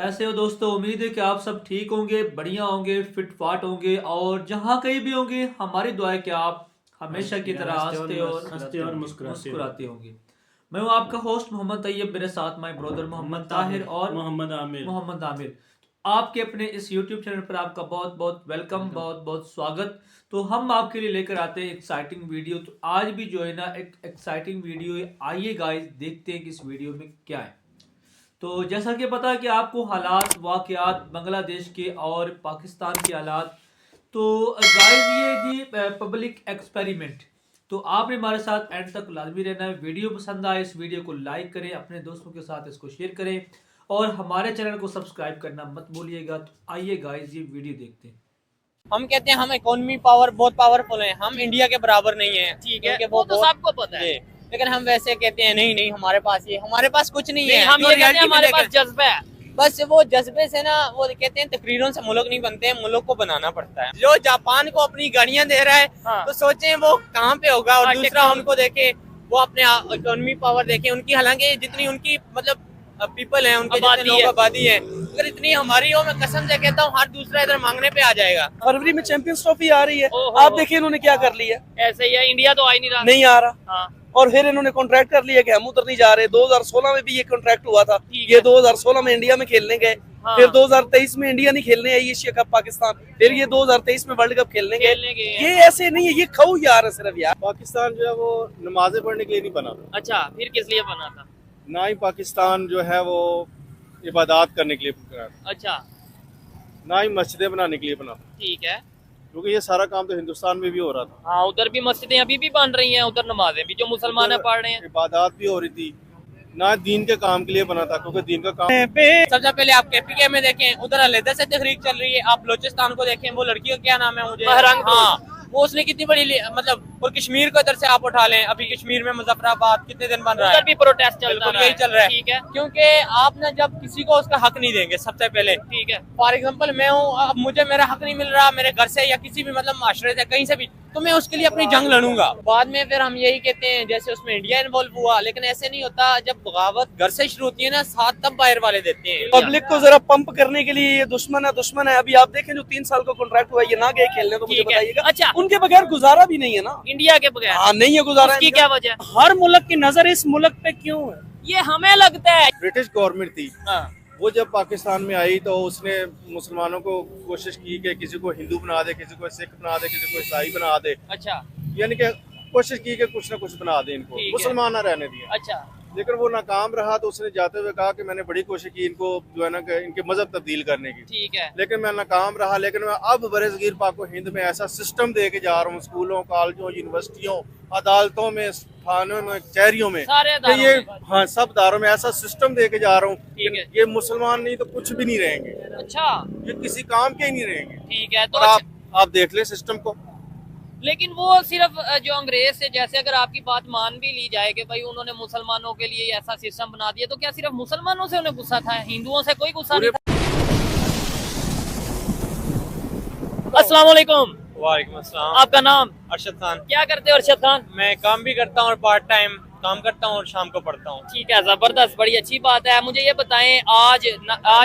कैसे हो दोस्तों। उम्मीद है कि आप सब ठीक होंगे, बढ़िया होंगे, फिट फाट होंगे और जहाँ कहीं भी होंगे हमारी दुआ है कि आप हमेशा की तरह हंसते और मुस्कुराते होंगे। मैं हूँ आपका होस्ट मोहम्मद तैयब, मेरे साथ माय ब्रदर मोहम्मद ताहिर और मोहम्मद आमिर। मोहम्मद आमिर। आपके अपने इस यूट्यूब चैनल पर आपका बहुत बहुत वेलकम, बहुत बहुत स्वागत। तो हम आपके लिए लेकर आते हैं एक्साइटिंग वीडियो। तो आज भी जो है ना एक एक्साइटिंग वीडियो है। आइए गाइस देखते हैं कि इस वीडियो में क्या है। तो जैसा कि पता है कि आपको हालात वाक़यात बांग्लादेश के और पाकिस्तान के हालात, तो गाइस ये जी पब्लिक एक्सपेरिमेंट। तो आपने हमारे साथ एंड तक लाजमी रहना है। वीडियो पसंद आए इस वीडियो को लाइक करें, अपने दोस्तों के साथ इसको शेयर करें और हमारे चैनल को सब्सक्राइब करना मत भूलिएगा। तो आइए गाइस ये वीडियो देखते हैं। हम कहते हैं हम इकोनॉमी पावर बहुत पावरफुल हैं, हम इंडिया के बराबर नहीं है। ठीक है, क्योंकि वो तो सबको पता है। लेकिन हम वैसे कहते हैं नहीं नहीं हमारे पास कुछ नहीं है। हम ये कहते हैं हमारे पास जज्बा है। बस वो जज्बे से ना, वो कहते हैं तकरीरों से मुल्क नहीं बनते हैं, मुल्क को बनाना पड़ता है। जो जापान को अपनी गाड़ियां दे रहा है, हाँ। तो सोचें वो कहाँ पे होगा। और हाँ, दूसरा उनको देखे, वो अपने इकोनॉमी पावर देखे उनकी, हालांकि जितनी उनकी मतलब पीपल है, उनके जितने लोग आबादी है, अगर इतनी हमारी हो, मैं कसम से कहता हूँ हर दूसरा इधर मांगने पे आ जाएगा। फरवरी में चैंपियंस ट्रॉफी आ रही है, आप देखिए इन्होंने क्या कर लिया। ऐसे ही है, इंडिया तो आ ही नहीं रहा। नहीं आ रहा। हाँ। और फिर इन्होंने कॉन्ट्रैक्ट कर लिया कि हम उधर नहीं जा रहे। 2016 में भी ये कॉन्ट्रैक्ट हुआ था, ये 2016 में इंडिया में खेलने गए। हाँ। फिर 2023 में इंडिया नहीं खेलने आई एशिया कप पाकिस्तान, फिर ये 2023 में वर्ल्ड कप खेलने गए। ये ऐसे नहीं है, ये खाऊ यार है सिर्फ यार। पाकिस्तान जो है वो नमाजें पढ़ने के लिए नहीं बना था। अच्छा, फिर किस लिए बना था? ना ही पाकिस्तान जो है वो इबादत करने के लिए बना था, अच्छा, ना ही मस्जिदें बनाने के लिए बना था। ठीक है। क्योंकि ये सारा काम तो हिंदुस्तान में भी हो रहा था। हाँ, उधर भी मस्जिदें अभी भी बन रही हैं, उधर नमाजें भी जो मुसलमान पढ़ रहे हैं। इबादत भी हो रही थी, ना दीन के काम के लिए बना था, क्योंकि दीन का काम। सबसे पहले आप केपीके में देखें, उधर अलहदा से तहरीक चल रही है। आप बलोचिस्तान को देखें, वो लड़की का क्या नाम है मुझे, हाँ, वो उसने कितनी बड़ी मतलब। और कश्मीर को इधर से आप उठा लें, अभी कश्मीर में मुजफ्फराबाद कितने दिन बन रहा है, उधर भी प्रोटेस्ट चल रहा है। यही चल रहा है। ठीक है, क्योंकि आप ना जब किसी को उसका हक नहीं देंगे, सबसे पहले, ठीक है। फॉर एग्जाम्पल मैं हूँ, अब मुझे मेरा हक नहीं मिल रहा मेरे घर से या किसी भी मतलब माशरे से कहीं से भी, तो मैं उसके लिए अपनी जंग लड़ूंगा। बाद में फिर हम यही कहते हैं जैसे उसमें इंडिया इन्वॉल्व हुआ, लेकिन ऐसे नहीं होता। जब बगावत घर से शुरू होती है ना, साथ तब बाहर वाले देते हैं। पब्लिक को जरा पंप करने के लिए ये दुश्मन है। अभी आप देखें जो 3 साल का कॉन्ट्रैक्ट हुआ, ये ना गए खेलने, तो मुझे ठीक है। बताइएगा। अच्छा। उनके बगैर गुजारा भी नहीं है ना, इंडिया के बगैर। हाँ नहीं है गुजारा। उसकी क्या वजह? हर मुल्क की नजर इस मुल्क पे क्यों है? ये हमें लगता है। ब्रिटिश गवर्नमेंट थी, हाँ। वो जब पाकिस्तान में आई तो उसने मुसलमानों को कोशिश की कि किसी को हिंदू बना दे, किसी को सिख बना दे, किसी को ईसाई बना दे। अच्छा, यानी कि कोशिश की कि कुछ ना कुछ बना दे इनको, ठीक है। मुसलमान ना रहने दिए। अच्छा, लेकिन वो नाकाम रहा, तो उसने जाते हुए कहा कि मैंने बड़ी कोशिश की इनको जो है ना कि इनके मजहब तब्दील करने की, ठीक है। लेकिन मैं नाकाम रहा। लेकिन मैं अब बरसगीर पाको हिंद में ऐसा सिस्टम दे के जा रहा हूँ, स्कूलों, कॉलेजों, यूनिवर्सिटियों, अदालतों में, थानों में, कचहरियों में, सारे कि ये अदारों में। हाँ सब दारों में ऐसा सिस्टम दे के जा रहा हूँ ठीक है। कि ये मुसलमान नहीं तो कुछ भी नहीं रहेंगे, अच्छा, ये किसी काम के ही नहीं रहेंगे। ठीक है। तो और आप देख ले सिस्टम को। लेकिन वो सिर्फ जो अंग्रेज से, जैसे अगर आपकी बात मान भी ली जाए कि भाई उन्होंने मुसलमानों के लिए ऐसा सिस्टम बना दिया, तो क्या सिर्फ मुसलमानों से उन्हें गुस्सा था, हिंदुओं से कोई गुस्सा नहीं था? अस्सलाम वालेकुम। वालेकुम अस्सलाम। आपका नाम? अरशद खान। क्या करते हो अरशद खान? मैं काम भी करता हूँ और पार्ट टाइम काम करता हूँ और शाम को पढ़ता हूँ। ठीक है, जबरदस्त, बड़ी अच्छी बात है। मुझे ये बताएं, आज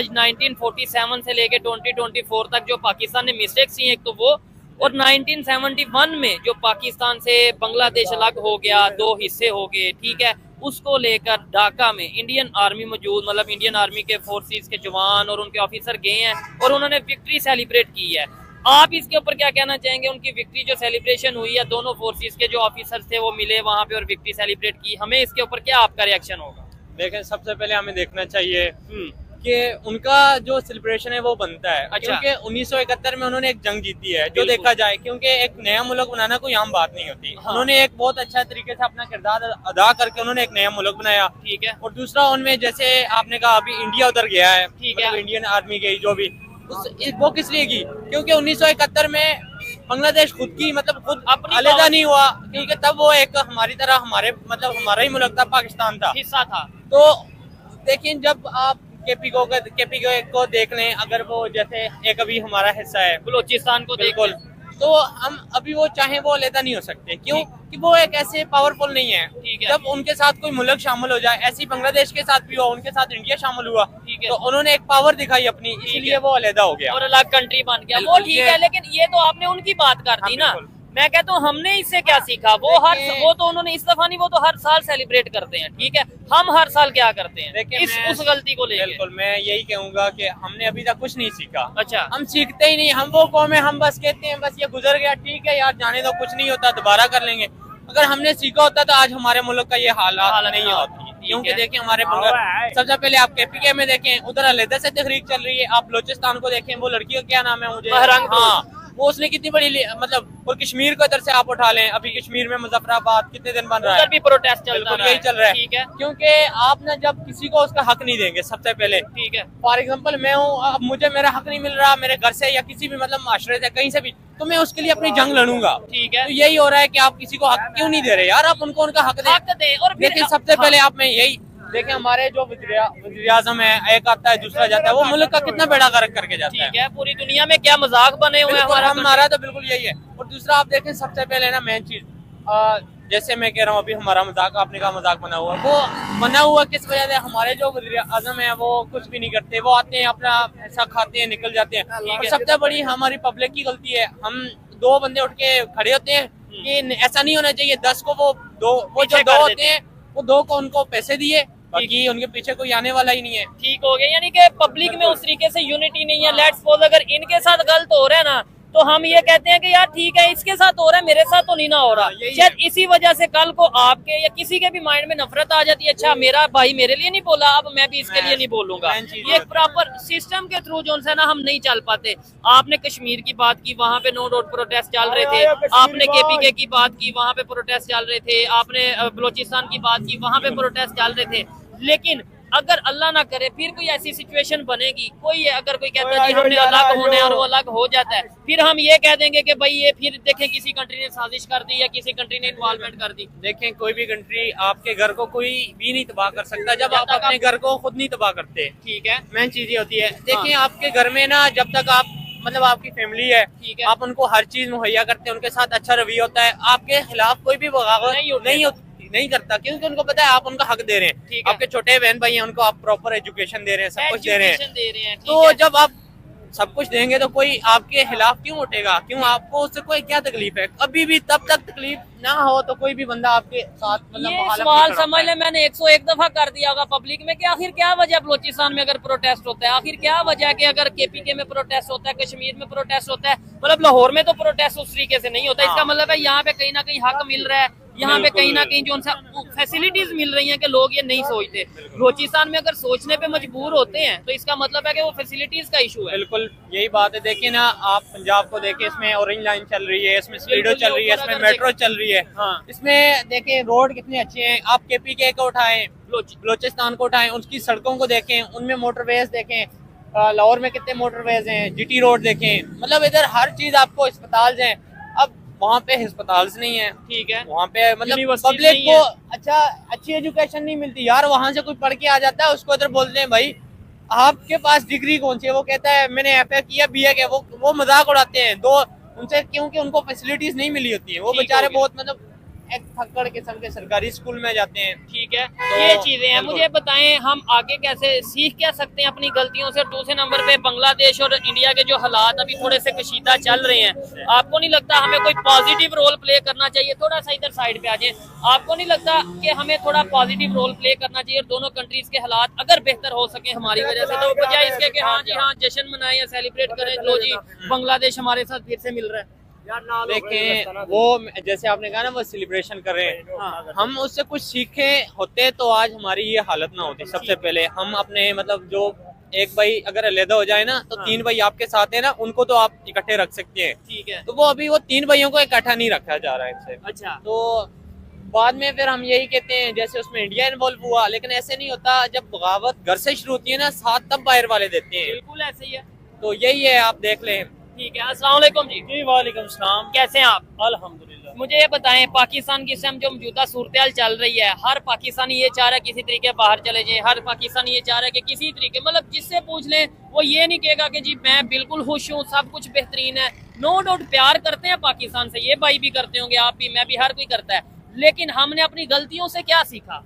1947 से लेके 2024 तक जो पाकिस्तान ने मिस्टेक्स की, एक तो वो, और 1971 में जो पाकिस्तान से बांग्लादेश अलग हो गया, 2 हिस्से हो गए, ठीक है, उसको लेकर ढाका में इंडियन आर्मी मौजूद, मतलब इंडियन आर्मी के फोर्सेस के जवान और उनके ऑफिसर गए हैं और उन्होंने विक्ट्री सेलिब्रेट की है। आप इसके ऊपर क्या कहना चाहेंगे? उनकी विक्ट्री जो सेलिब्रेशन हुई है, दोनों फोर्सेस के जो ऑफिसर्स थे वो मिले वहां पे और विक्ट्री सेलिब्रेट की, हमें इसके ऊपर क्या आपका रिएक्शन होगा? देखें, सबसे पहले हमें देखना चाहिए कि उनका जो सेलिब्रेशन है वो बनता है। अच्छा। क्योंकि 1971 में उन्होंने एक जंग जीती है, जो देखा जाए, क्योंकि एक नया मुल्क बनाना कोई आम बात नहीं होती। हाँ। उन्होंने एक बहुत अच्छा तरीके से अपना किरदार अदा करके उन्होंने एक नया मुल्क बनाया। ठीक है। और दूसरा, उनमें जैसे आपने कहा अभी इंडिया उधर गया है, ठीक है। मतलब इंडियन आर्मी गई जो भी, वो किस लिए की? क्योंकि 1971 में बांग्लादेश खुद की मतलब खुद अपनी अलहदा नहीं हुआ, क्योंकि तब वो एक हमारी तरह हमारा ही मुल्क था, पाकिस्तान था, हिस्सा था। तो देखिए, जब आप केपीके को देख लें, अगर वो जैसे एक अभी हमारा हिस्सा है बलोचिस्तान को बिल्कुल, तो हम अभी वो चाहे वो अलहदा नहीं हो सकते। क्यों? कि वो एक ऐसे पावरफुल नहीं है। ठीक है। जब उनके साथ कोई मुल्क शामिल हो जाए, ऐसे ही बांग्लादेश के साथ भी हुआ, उनके साथ इंडिया शामिल हुआ, ठीक है। तो उन्होंने एक पावर दिखाई अपनी, इसलिए वो अलग हो गया और अलग कंट्री बन गया, वो बिल्कुल, ठीक ये- है। लेकिन ये तो आपने उनकी बात कर दी हाँ, ना, बिल्कुल। मैं कहता हूँ हमने इससे क्या सीखा। वो तो उन्होंने इस दफा नहीं, वो तो हर साल सेलिब्रेट करते हैं, ठीक है। हम हर साल क्या करते हैं देखिए, उस गलती को लेकर। बिल्कुल मैं यही कहूंगा कि हमने अभी तक कुछ नहीं सीखा। अच्छा, हम सीखते ही नहीं, हम वो कौम है, हम बस कहते हैं बस ये गुजर गया, ठीक है यार जाने दो, कुछ नहीं होता, दोबारा कर लेंगे। अगर हमने सीखा होता तो आज हमारे मुल्क का ये हालत नहीं होती। क्योंकि देखिए हमारे सबसे पहले आप केपीके में देखें, उधर अलहदा से तहरीक चल रही है। आप बलोचिस्तान को देखें, वो लड़की का क्या नाम है मुझे, बहरंग हाँ, वो उसने कितनी बड़ी मतलब, और कश्मीर को इधर से आप उठा लें, अभी कश्मीर में मुजफ्फराबाद कितने दिन बन रहा उधर है, भी प्रोटेस्ट चलता बिल्कुल रहा यही चल रहा है। ठीक है, क्योंकि आप ना जब किसी को उसका हक नहीं देंगे, सबसे पहले ठीक है, फॉर एग्जाम्पल मैं हूँ, अब मुझे मेरा हक नहीं मिल रहा मेरे घर से या किसी भी मतलब माशरे से कहीं से भी, तो मैं उसके लिए अपनी जंग लड़ूंगा। ठीक है। तो यही हो रहा है कि आप किसी को हक क्यों नहीं दे रहे यार, आप उनको उनका हक दें। हक दें। और फिर देखिए सबसे पहले आप में यही देखें, हमारे जो वज़ीर आज़म है, एक आता है दूसरा जाता है, वो मुल्क का कितना बेड़ा गर्क करके जाता है। ठीक है, पूरी दुनिया में क्या मजाक बने हुए हैं बिल्कुल, हमारा। हमारा तो बिल्कुल यही है। और दूसरा आप देखें सबसे पहले ना मेन चीज, जैसे मैं कह रहा हूँ अभी हमारा मजाक, आपने कहा मजाक बना हुआ, वो बना हुआ किस वजह से, हमारे जो वज़ीर आज़म है वो कुछ भी नहीं करते, वो आते हैं अपना पैसा खाते हैं निकल जाते हैं। और सबसे बड़ी हमारी पब्लिक की गलती है, हम दो बंदे उठ के खड़े होते हैं कि ऐसा नहीं होना चाहिए, 10 को वो जो पीछे दो कर होते हैं, वो 2 को उनको पैसे दिए, बाकी उनके पीछे कोई आने वाला ही नहीं है। ठीक हो गया, यानी कि पब्लिक में उस तरीके से यूनिटी नहीं है। लेट्स सपोज अगर इनके साथ गलत हो रहा है ना, तो हम ये कहते हैं कि यार ठीक है इसके साथ हो रहा है, मेरे साथ तो नहीं ना हो रहा। यही शायद इसी वजह से कल को आपके या किसी के भी माइंड में नफरत आ जाती है, अच्छा मेरा भाई मेरे लिए नहीं बोला, अब मैं भी इसके लिए नहीं बोलूंगा। ये एक प्रॉपर सिस्टम के थ्रू जो है ना हम नहीं चल पाते। आपने कश्मीर की बात की, वहाँ पे नो डाउट प्रोटेस्ट चल रहे थे। आपने केपीके की बात की, वहाँ पे प्रोटेस्ट चल रहे थे। आपने बलोचिस्तान की बात की, वहाँ पे प्रोटेस्ट चल रहे थे। लेकिन अगर अल्लाह ना करे फिर कोई ऐसी सिचुएशन बनेगी, कोई अगर कोई कहता है कि हमने अलग होने और वो अलग हो जाता है, फिर हम ये कह देंगे कि भाई ये फिर देखें किसी कंट्री ने साजिश कर दी या किसी कंट्री ने इन्वॉल्वमेंट कर दी। देखें कोई भी कंट्री आपके घर को कोई भी नहीं तबाह कर सकता जब आप अपने घर को खुद नहीं तबाह करते। ठीक है, मेन चीज ये होती है, देखिए आपके घर में ना जब तक आप मतलब आपकी फैमिली है, ठीक है। आप उनको हर चीज मुहैया करते हैं, उनके साथ अच्छा रवैया होता है, आपके खिलाफ कोई भी बगावत नहीं करता, क्योंकि उनको पता है आप उनका हक दे रहे हैं। ठीक है। आपके छोटे बहन भाई हैं, उनको आप प्रॉपर एजुकेशन दे रहे हैं, सब कुछ दे रहे एजुकेशन दे रहे हैं, हैं। ठीक तो है। जब आप सब कुछ देंगे तो कोई आपके खिलाफ क्यों उठेगा, क्यों, आपको उससे कोई क्या तकलीफ है? कभी भी तब तक तकलीफ ना हो तो कोई भी बंदा आपके साथ मतलब ये मुखालफ सवाल नहीं समझ ले, मैंने 101 दफा कर दिया होगा पब्लिक में कि आखिर क्या वजह बलोचिस्तान में अगर प्रोटेस्ट होता है, आखिर क्या वजह कि अगर केपीके में प्रोटेस्ट होता है, कश्मीर में प्रोटेस्ट होता है, मतलब लाहौर में तो प्रोटेस्ट उस तरीके से नहीं होता। इसका मतलब है यहाँ पे कहीं ना कहीं हक मिल रहा है, यहाँ पे कहीं ना कहीं जो उनसे फैसिलिटीज मिल रही हैं कि लोग ये नहीं सोचते। बलोचिस्तान में अगर सोचने पे मजबूर होते हैं तो इसका मतलब है कि वो फैसिलिटीज का इशू है। बिल्कुल यही बात है। देखिए ना आप पंजाब को देखिए, इसमें ऑरेंज लाइन चल रही है, इसमें स्पीडो चल रही है, इसमें मेट्रो चल रही है, इसमें देखें रोड कितने अच्छे हैं। आप केपीके को उठाएं, बलोचिस्तान को उठाएं, उसकी सड़कों को देखें, उनमें मोटरवेज देखें, लाहौर में कितने मोटरवेज हैं, जीटी रोड देखें, मतलब इधर हर चीज आपको, अस्पताल हैं। अब वहाँ पे अस्पताल नहीं है, ठीक है, वहाँ पे मतलब Universities पब्लिक नहीं को है। अच्छी एजुकेशन नहीं मिलती यार। वहाँ से कोई पढ़ के आ जाता है, उसको इधर बोलते हैं भाई आपके पास डिग्री कौन सी है, वो कहता है मैंने एफए किया, बीए किया, वो मजाक उड़ाते हैं दो उनसे, क्योंकि उनको फैसिलिटीज नहीं मिली होती है। वो ठीक बेचारे हो गया। बहुत मतलब एक थक्कड़ किस्म के सरकारी स्कूल में जाते हैं। ठीक है, तो ये चीजें हैं। बिल्कुल। मुझे बताएं हम आगे कैसे सीख क्या सकते हैं अपनी गलतियों से। दूसरे नंबर पे बांग्लादेश और इंडिया के जो हालात अभी थोड़े से कशीदा चल रहे हैं, आपको नहीं लगता हमें कोई पॉजिटिव रोल प्ले करना चाहिए? थोड़ा सा इधर साइड पे आ जाए। आपको नहीं लगता कि हमें थोड़ा पॉजिटिव रोल प्ले करना चाहिए और दोनों कंट्रीज के हालात अगर बेहतर हो सके हमारी वजह से, तो बजाय इसके कि हाँ जी हाँ जश्न मनाएं या सेलिब्रेट करें, लो जी बांग्लादेश हमारे साथ फिर से मिल रहा है। देखें वो जैसे आपने कहा ना वो सेलिब्रेशन कर रहे हैं, हम उससे कुछ सीखे होते तो आज हमारी ये हालत ना होती। सबसे पहले हम अपने मतलब जो एक भाई अगर अलहदा हो जाए ना तो 3 भाई आपके साथ है ना, उनको तो आप इकट्ठे रख सकते हैं। ठीक है, तो वो अभी वो 3 भाइयों को इकट्ठा नहीं रखा जा रहा है इनसे। अच्छा, तो बाद में फिर हम यही कहते हैं जैसे उसमें इंडिया इन्वॉल्व हुआ, लेकिन ऐसे नहीं होता। जब बगावत घर से शुरू होती है ना, साथ तब बाहर वाले देते हैं। बिल्कुल ऐसे ही है। तो यही है, आप देख लें। ठीक है, अस्सलाम वालेकुम जी। वालेकुम सलाम। कैसे हैं आप? अल्हम्दुलिल्लाह। मुझे ये बताएं पाकिस्तान की इस टाइम जो मौजूदा सूरत चल रही है, हर पाकिस्तानी ये चाह रहा है किसी तरीके बाहर चले जाए, हर पाकिस्तानी ये चाह रहा है कि किसी तरीके मतलब जिससे पूछ लें वो ये नहीं कहेगा कि जी मैं बिल्कुल खुश हूँ, सब कुछ बेहतरीन है। नो डाउट प्यार करते हैं पाकिस्तान से, ये भाई भी करते होंगे, आप भी, मैं भी, हर कोई करता है, लेकिन हमने अपनी गलतियों से क्या सीखा?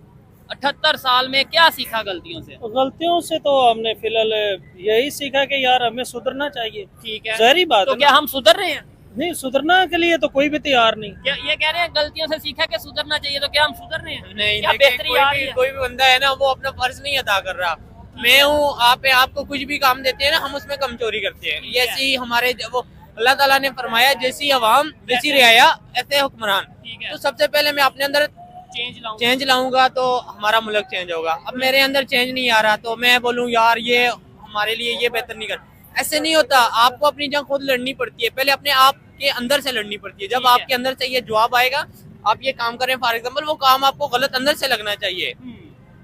78 साल में क्या सीखा गलतियों से? गलतियों से तो हमने फिलहाल यही सीखा कि यार हमें सुधरना चाहिए। ठीक है, जहरी बात तो है क्या हम सुधर रहे हैं? नहीं, सुधरना के लिए तो कोई भी तैयार नहीं। क्या ये कह रहे हैं गलतियों से सीखा कि सुधरना चाहिए, तो क्या हम सुधर रहे हैं? नहीं, क्या देखिए, बेहतरी आ रही है? कोई भी बंदा है ना, वो अपना फर्ज नहीं अदा कर रहा। मैं हूँ, आपको कुछ भी काम देते हैं ना, हम उसमें कमजोरी करते हैं। जैसे ही हमारे वो अल्लाह ताला ने फरमाया, जैसी अवाम वैसी रियाया ऐसे हुक्मरान। ठीक है, तो सबसे पहले मैं अपने अंदर चेंज लाऊंगा तो हमारा मुल्क चेंज होगा। अब मेरे अंदर चेंज नहीं आ रहा तो मैं बोलूँ यार ये हमारे लिए ये बेहतर नहीं कर, ऐसे नहीं होता। आपको अपनी जंग खुद लड़नी पड़ती है, पहले अपने आप के अंदर से लड़नी पड़ती है। जब आपके अंदर से ये जवाब आएगा, आप ये काम करें, फॉर एग्जाम्पल वो काम आपको गलत अंदर से लगना चाहिए।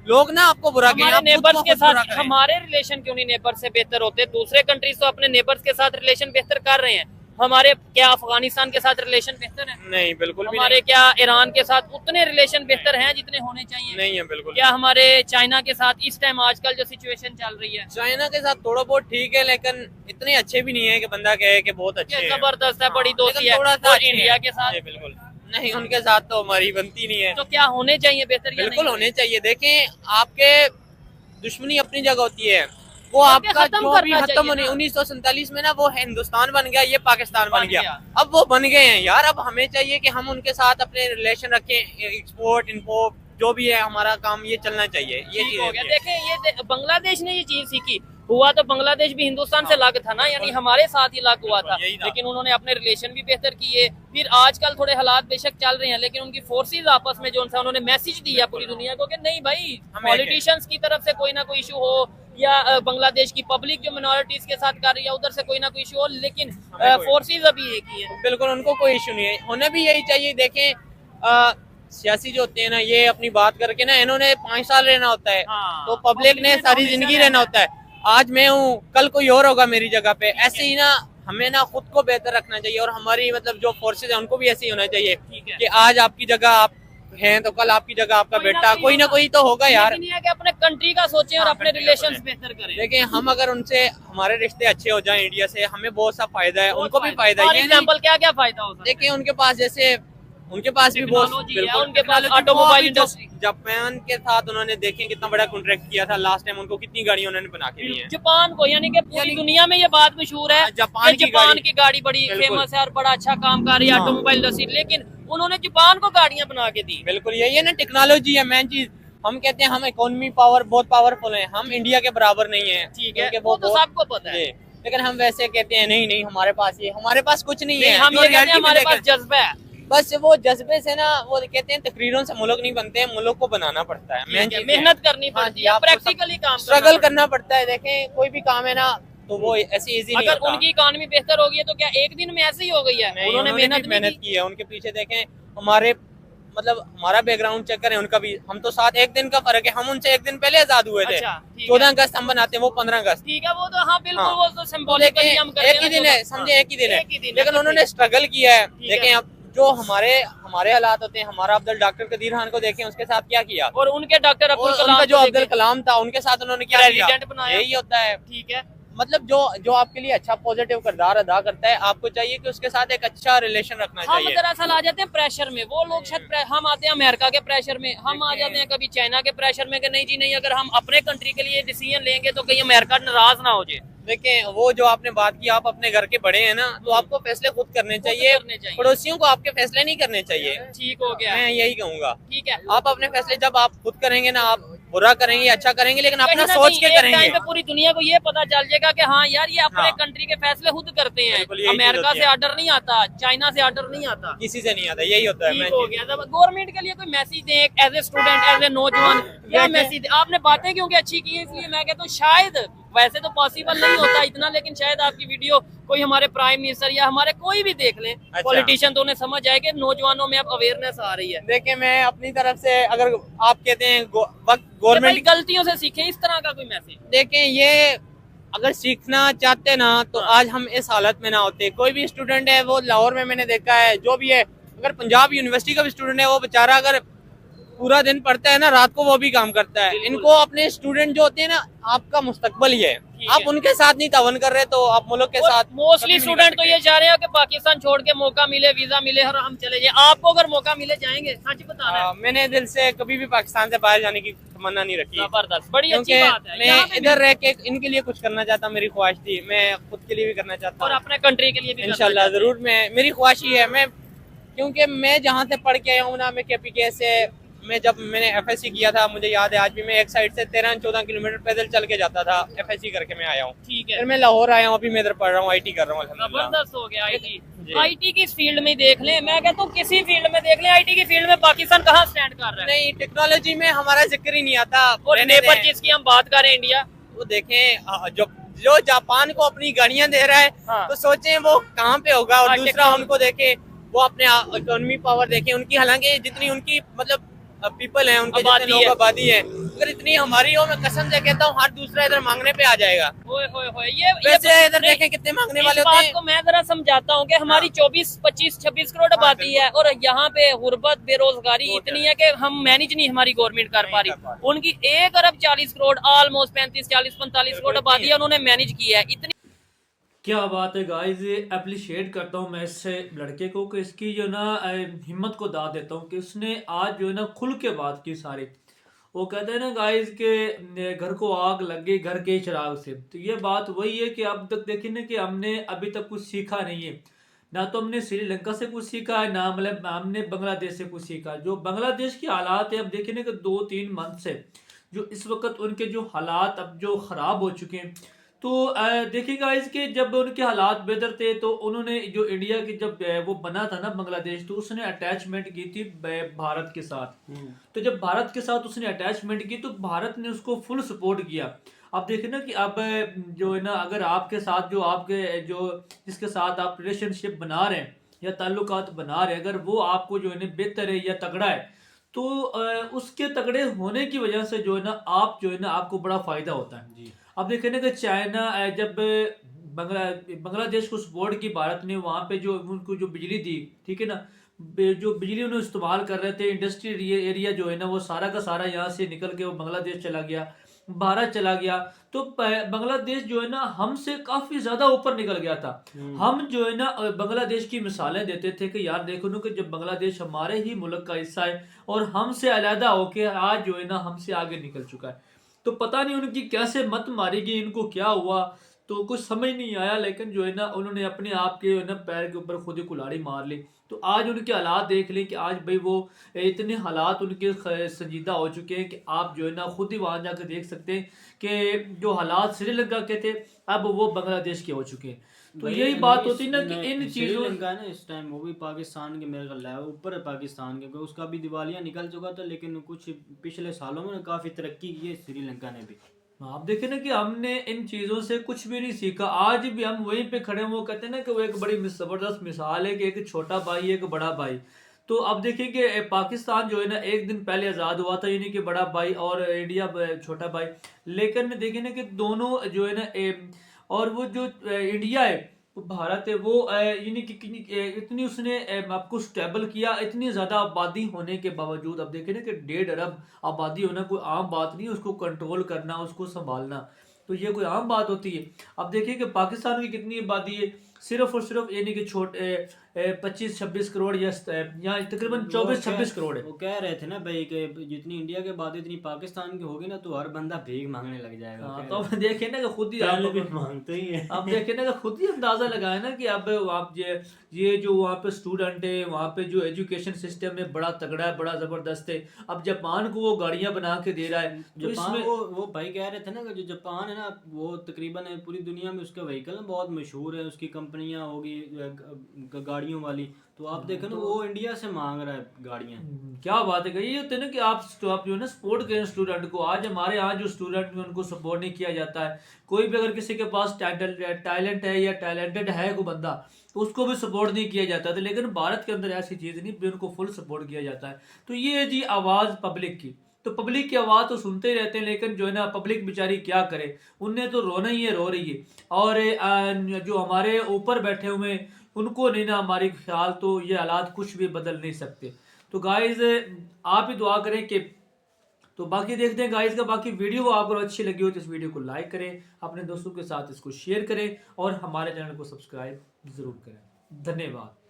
लोग ना आपको बुरा कहें, हमारे आप खुद नेबर्स को के खुद बुरा साथ करें। हमारे रिलेशन क्यों नहीं नेबर से बेहतर होते? दूसरे कंट्रीज तो अपने नेबर्स के साथ रिलेशन बेहतर कर रहे हैं, हमारे क्या अफगानिस्तान के साथ रिलेशन बेहतर है? नहीं, बिल्कुल भी हमारे क्या ईरान के साथ उतने रिलेशन बेहतर हैं जितने होने चाहिए? नहीं है, बिल्कुल। क्या हमारे चाइना के साथ इस टाइम आजकल जो सिचुएशन चल रही है, चाइना के साथ थोड़ा बहुत ठीक है, लेकिन इतने अच्छे भी नहीं है कि बंदा कहे कि बहुत अच्छे हैं। जबरदस्त है, बड़ी दोस्ती लेकिन है? थोड़ा सा और अच्छे इंडिया हैं। के साथ जी, बिल्कुल नहीं, उनके साथ तो हमारी बनती नहीं है। तो क्या होने चाहिए बेहतर या बिल्कुल नहीं? होने चाहिए। देखें, आपके दुश्मनी अपनी जगह होती है, वो आपके आपका खत्म जो भी करना खत्म चाहिए होने ना। 1947 में ना वो हिंदुस्तान बन गया, ये पाकिस्तान बन बन गया। गया। अब वो बन गए हैं यार, अब हमें चाहिए कि हम उनके साथ अपने रिलेशन रखें, एक्सपोर्ट इम्पोर्ट जो भी है हमारा काम ये चलना चाहिए। ये ठीक हो गया। चीज देखें ये बांग्लादेश ने ये चीज सीखी, हुआ तो बांग्लादेश भी हिंदुस्तान से अलग था ना, यानी हमारे साथ ही अलग हुआ था, यही था। लेकिन उन्होंने अपने रिलेशन भी बेहतर किए। फिर आजकल थोड़े हालात बेशक चल रहे हैं, लेकिन उनकी फोर्सेज आपस में जो सा उन्होंने मैसेज दिया पूरी दुनिया को कि नहीं भाई, हमें पॉलिटिशियंस की तरफ से कोई ना कोई इशू हो, या बांग्लादेश की पब्लिक जो मिनोरिटीज के साथ कर रही है उधर से कोई ना कोई इशू हो, लेकिन फोर्सेज अभी एक ही है। बिल्कुल, उनको कोई इशू नहीं है, होना भी यही चाहिए। देखें, सियासी जो होते हैं ना, ये अपनी बात करके ना, इन्होंने 5 साल रहना होता है, हाँ, तो पब्लिक ने सारी जिंदगी रहना होता है। आज मैं हूँ, कल कोई और होगा मेरी जगह पे। ऐसे ही ना हमें ना खुद को बेहतर रखना चाहिए, और हमारी मतलब जो फोर्सेज है उनको भी ऐसे ही होना चाहिए ठीक है। कि आज आपकी जगह आप हैं तो कल आपकी जगह आपका बेटा, कोई ना कोई तो होगा यार। लेकिन ये है कि अपने कंट्री का सोचें और हाँ, अपने country का रिलेशंस सोचें। बेहतर करें। देखिए, हम अगर उनसे हमारे रिश्ते अच्छे हो जाएं इंडिया से, हमें बहुत सा फायदा है, उनको भी फायदा फॉर है। ये नहीं- एग्जांपल क्या क्या फायदा हो सकता है? देखिए, उनके पास जैसे उनके पास भी बहुत टेक्नोलॉजी है, बिल्कुल उनके पास टेक्नोलॉजी, ऑटोमोबाइल वो भी जो इंडस्ट्री। जापान के साथ उन्होंने देखें कितना बड़ा कॉन्ट्रैक्ट किया था लास्ट टाइम, उनको कितनी गाड़ियां उन्होंने बना के दी हैं। जापान को, यानी कि पूरी दुनिया में ये बात मशहूर है जापान कि की जापान गाड़ी- की गाड़ी बड़ी बिल्कुल। फेमस है और बड़ा अच्छा काम कर रही है हाँ। ऑटोमोबाइल इंडस्ट्री, लेकिन उन्होंने जापान को गाड़ियां बना के दी। बिल्कुल, यही है ना टेक्नोलॉजी है मेन चीज। हम कहते हैं हम इकोनॉमी पावर बहुत पावरफुल हैं, हम इंडिया के बराबर नहीं है। ठीक है, क्योंकि वो तो बहुत- सबको पता है। जी, लेकिन हम वैसे कहते हैं नहीं नहीं हमारे पास ये, हमारे पास कुछ नहीं नहीं, है। हम जो ये कहते हैं reality में हमारे पास देखें, जज्बा है। बस वो जज्बे से ना, वो कहते हैं तकरीरों से मुल्क नहीं बनते हैं, मुल्क को बनाना पड़ता है। मेन चीज मेहनत करनी हाँ पड़ती जी, है, आपको प्रैक्टिकली काम स्ट्रगल करना पड़ता है। देखें, कोई भी काम है ना तो वो ऐसे इजी नहीं अगर होता। उनकी इकोनॉमी बेहतर होगी है तो क्या एक दिन में ऐसे ही हो गई है? नहीं, उन्होंने भी मेहनत मेहनत की। की है। उनके पीछे देखें, हमारे मतलब हमारा बैकग्राउंड चेक करें, उनका भी। हम तो साथ एक दिन का फर्क है, हम उनसे एक दिन पहले आजाद हुए थे। अच्छा, ठीक है। 14 अगस्त हम बनाते हैं, वो 15 अगस्त। ठीक है, वो तो हाँ बिल्कुल, हाँ। वो तो सिंबॉलिकली हम करते हैं एक ही ना, दिन जो- है, समझे, एक ही दिन है। एक ही दिन है, लेकिन तो उन्होंने ठीक। स्ट्रगल किया है। ठीक है। देखें, अब जो हमारे हालात होते हैं, हमारा अब्दुल डॉक्टर कदीर खान को देखें, उसके साथ क्या किया, और उनके डॉक्टर और अब्दुल उनका कलाम जो को अब्दुल देखें। कलाम था, उनके साथ उन्होंने क्या किया, President बनाया। यही होता है। ठीक है, मतलब जो आपके लिए अच्छा पॉजिटिव किरदार अदा करता है, आपको चाहिए कि उसके साथ एक अच्छा रिलेशन रखना हम चाहिए। दरअसल आ जाते हैं प्रेशर में, वो लोग शायद हम आते हैं अमेरिका के प्रेशर में, हम आ जाते हैं कभी चाइना के प्रेशर में कि नहीं जी नहीं, अगर हम अपने कंट्री के लिए डिसीजन लेंगे तो कहीं अमेरिका नाराज ना हो जाए। देखें, वो जो आपने बात की, आप अपने घर के बड़े हैं ना, तो आपको फैसले खुद करने चाहिए, करने चाहिए। पड़ोसियों को आपके फैसले नहीं करने चाहिए। ठीक हो गया, मैं यही कहूंगा, ठीक है। आप अपने फैसले जब आप खुद करेंगे ना, आप बुरा करेंगे अच्छा करेंगे, लेकिन कहीं अपना ना सोच कहीं के एक करेंगे। टाइम पे पूरी दुनिया को ये पता चल जाएगा कि हाँ यार, ये अपने हाँ। कंट्री के फैसले खुद करते हैं, बिल्कुल, यही चीज अमेरिका होती से है। ऑर्डर नहीं आता, चाइना से ऑर्डर नहीं आता। किसी से नहीं आता, यही होता है। ठीक मैं हो गया। जब गवर्नमेंट के लिए कोई मैसेज दें, as a student, as a नौजवान, क्या मैसेज दें? आपने बातें क्योंकि अच्छी की है, इसलिए मैं कहता हूँ शायद, वैसे तो पॉसिबल नहीं होता इतना, लेकिन शायद आपकी वीडियो कोई हमारे प्राइम मिनिस्टर या हमारे कोई भी देख लें, पॉलिटिशियन, तो उन्हें समझ आए कि नौजवानों में अब अवेयरनेस आ रही है। देखिए, मैं अपनी तरफ से, अगर आप कहते हैं वक्त कि भाई गवर्नमेंट, गलतियों से सीखें, इस तरह का कोई मैसेज। देखें, ये अगर सीखना चाहते ना तो आज हम इस हालत में ना होते। कोई भी स्टूडेंट है, वो लाहौर में मैंने देखा है, जो भी है, अगर पंजाब यूनिवर्सिटी का भी स्टूडेंट है, वो बेचारा अगर पूरा दिन पढ़ता है ना, रात को वो भी काम करता है। इनको अपने स्टूडेंट जो होते हैं ना, आपका मुस्तकबिल ही है, आप उनके साथ नहीं तावन कर रहे तो आप मुल्क के साथ मोस्टली स्टूडेंट तो ये चाह रहे हैं कि पाकिस्तान छोड़ के मौका मिले, वीजा मिले और हम चले जाए। आपको अगर मौका मिले जाएंगे? सच बता रहे हैं। मैंने दिल से कभी भी पाकिस्तान से बाहर जाने की तमन्ना नहीं रखी। जबरदस्त, बड़ी अच्छी क्योंकि बात है। यहाँ मैं पे इधर रह के इनके लिए कुछ करना चाहता, मेरी ख्वाहिश थी, मैं खुद के लिए भी करना चाहता और हूँ अपने कंट्री के लिए भी इंशाल्लाह जरूर। मैं मेरी ख्वाहिश ही है, मैं क्योंकि मैं जहाँ से पढ़ के आया हूँ ना, मैं KPK से, मैं जब मैंने FSC किया था, मुझे याद है आज भी, मैं एक साइड से 13-14 किलोमीटर पैदल चल के जाता था। FSC करके मैं आया हूँ। ठीक है, फिर मैं लाहौर आया हूँ, अभी मैं इधर पढ़ रहा हूँ, IT कर रहा हूँ अल्हम्दुलिल्लाह। जबरदस्त हो गया। जी। IT की फील्ड में देख लें, मैं कहता हूँ किसी फील्ड में देख लें, IT की फील्ड में पाकिस्तान कहाँ स्टैंड कर रहा है? नहीं, टेक्नोलॉजी में हमारा जिक्र ही नहीं आता। और नेबर जिसकी हम बात करें इंडिया, वो देखें, जो जापान को अपनी गाड़ियां दे रहा है, हाँ। तो सोचें वो कहाँ पे होगा। और हाँ, दूसरा टेक्नोलॉजी। उनको देखें, वो अपने इकोनॉमी पावर देखें उनकी, हालांकि जितनी उनकी मतलब पीपल है, उनके जितने लोग आबादी है, अगर इतनी हमारी हो, मैं कसम से कहता हूँ हर दूसरा इधर मांगने पे आ जाएगा। होए होए होए, ये वैसे इधर नहीं, देखें कितने मांगने इस वाले बात होते हैं। को मैं जरा समझाता हूँ कि हमारी 24, 25, 26 करोड़ आबादी है और यहाँ पे गुर्बत, बेरोजगारी इतनी है कि हम मैनेज नहीं हमारी गवर्नमेंट कर पा रही। उनकी 1 अरब 40 करोड़, ऑलमोस्ट 35, 40, 45 करोड़ आबादी है, उन्होंने मैनेज किया है। इतनी क्या बात है गाइस, ये अप्रिशिएट करता हूँ मैं इससे लड़के को कि इसकी जो ना हिम्मत को दाद देता हूँ कि उसने आज जो है ना खुल के बात की सारी। वो कहते हैं ना गाइस के घर को आग लग गई घर के चिराग से। तो ये बात वही है कि अब तक देखें ना कि हमने अभी तक कुछ सीखा नहीं है। ना तो हमने श्रीलंका से कुछ सीखा है, ना मतलब हमने बांग्लादेश से कुछ सीखा। जो बांग्लादेश की हालात है, अब देखें ना कि 2-3 मंथ से जो इस वक्त उनके जो हालात अब जो ख़राब हो चुके हैं। तो देखिएगा इसके जब उनके हालात बेहतर थे तो उन्होंने जो इंडिया की जब वो बना था ना बांग्लादेश, तो उसने अटैचमेंट की थी भारत के साथ। तो जब भारत के साथ उसने अटैचमेंट की तो भारत ने उसको फुल सपोर्ट किया। अब देखिए ना कि अब जो है ना, अगर आपके साथ जो आपके जो जिसके साथ आप रिलेशनशिप बना रहे हैं या ताल्लुकात बना रहे हैं, अगर वो आपको जो है ना बेहतर है या तगड़ा है, तो उसके तगड़े होने की वजह से जो है ना आप जो है ना आपको बड़ा फायदा होता है जी। अब देखें ना कि चाइना जब बांग्लादेश को सपोर्ट की भारत ने, वहाँ पे जो उनको जो बिजली दी, ठीक है ना, जो बिजली उन्हें इस्तेमाल कर रहे थे, इंडस्ट्रियल एरिया जो है ना वो सारा का सारा यहाँ से निकल के वो बांग्लादेश चला गया, भारत चला गया। तो बांग्लादेश जो है ना हमसे काफी ज्यादा ऊपर निकल गया था। हम जो है ना बांग्लादेश की मिसालें देते थे कि यार देखो ना कि जब बांग्लादेश हमारे ही मुल्क का हिस्सा है और हमसे अलहदा होके आज जो है ना हमसे आगे निकल चुका है। तो पता नहीं उनकी कैसे मत मारी गई, इनको क्या हुआ तो कुछ समझ नहीं आया। लेकिन जो है ना उन्होंने अपने आप के ना पैर के ऊपर खुद ही कुल्हाड़ी मार ली। तो आज उनके हालात देख लें कि आज भाई वो इतने हालात उनके संजीदा हो चुके हैं कि आप जो है ना खुद ही वहां जाकर देख सकते हैं कि जो हालात श्रीलंका के थे अब वो बांग्लादेश के हो चुके हैं। तो यही बात होती है ना कि इन चीजों श्रीलंका है ना इस टाइम वो भी पाकिस्तान के मेरे ख्याल है ऊपर है पाकिस्तान के, उसका भी दिवालिया निकल चुका था, लेकिन कुछ पिछले सालों में काफी तरक्की की है श्रीलंका ने भी। आप देखें ना कि हमने इन चीज़ों से कुछ भी नहीं सीखा। आज भी हम वहीं पे खड़े हैं। वो कहते हैं ना कि वो एक बड़ी ज़बरदस्त मिसाल है कि एक छोटा भाई एक बड़ा भाई। तो अब देखिए कि पाकिस्तान जो है ना एक दिन पहले आज़ाद हुआ था, यानी कि बड़ा भाई, और इंडिया छोटा भाई। लेकिन देखिए ना कि दोनों जो है ना और वो जो इंडिया है, भारत है, वो यानी कि इतनी उसने आपको स्टेबल किया। इतनी ज़्यादा आबादी होने के बावजूद अब देखें ना कि 1.5 अरब आबादी होना कोई आम बात नहीं है। उसको कंट्रोल करना, उसको संभालना, तो ये कोई आम बात होती है। अब देखिए कि पाकिस्तान की कितनी आबादी है, सिर्फ और सिर्फ यानी कि छोटे 25-26 करोड़ या तकरीबन 24-26 करोड़ है। वो कह रहे थे ना भाई कि जितनी इंडिया के बाद इतनी पाकिस्तान की होगी ना तो हर बंदा भीख मांगने लग जाएगा। हाँ, तो अब देखें ना कि खुद ही भी मांगते ही है। अब देखें ना कि खुद ही अंदाजा लगाए ना कि अब आप ये जो वहाँ पे स्टूडेंट है, वहाँ पे जो एजुकेशन सिस्टम है बड़ा तगड़ा है, बड़ा जबरदस्त है। अब जापान को वो गाड़ियाँ बना के दे रहा है, तो जापान इसमें वो भाई कह रहे थे ना कि जो जापान है ना वो तकरीबन पूरी दुनिया में उसका व्हीकल बहुत मशहूर है, उसकी कंपनियां होगी गाड़ियों वाली। तो आप देखें ना वो इंडिया से मांग रहा है गाड़ियां। क्या बात है। ये होता है ना कि आप जो है ना सपोर्ट करें स्टूडेंट को। आज हमारे यहाँ जो स्टूडेंट है उनको सपोर्ट नहीं किया जाता है। कोई भी अगर किसी के पास टैलेंट है या टैलेंटेड है कोई बंदा, तो उसको भी सपोर्ट नहीं किया जाता था। लेकिन भारत के अंदर ऐसी चीज़ नहीं, भी उनको फुल सपोर्ट किया जाता है। तो ये है जी आवाज़ पब्लिक की। तो पब्लिक की आवाज़ तो सुनते ही रहते हैं, लेकिन जो है ना पब्लिक बेचारी क्या करे, उनने तो रोना ही है, रो रही है। और जो हमारे ऊपर बैठे हुए उनको नहीं ना हमारे ख्याल, तो ये हालात कुछ भी बदल नहीं सकते। तो गाइज आप ही दुआ करें कि, तो बाकी देखते हैं गाइज का बाकी वीडियो आपको अच्छी लगी हो तो इस वीडियो को लाइक करें, अपने दोस्तों के साथ इसको शेयर करें और हमारे चैनल को सब्सक्राइब जरूर करें। धन्यवाद।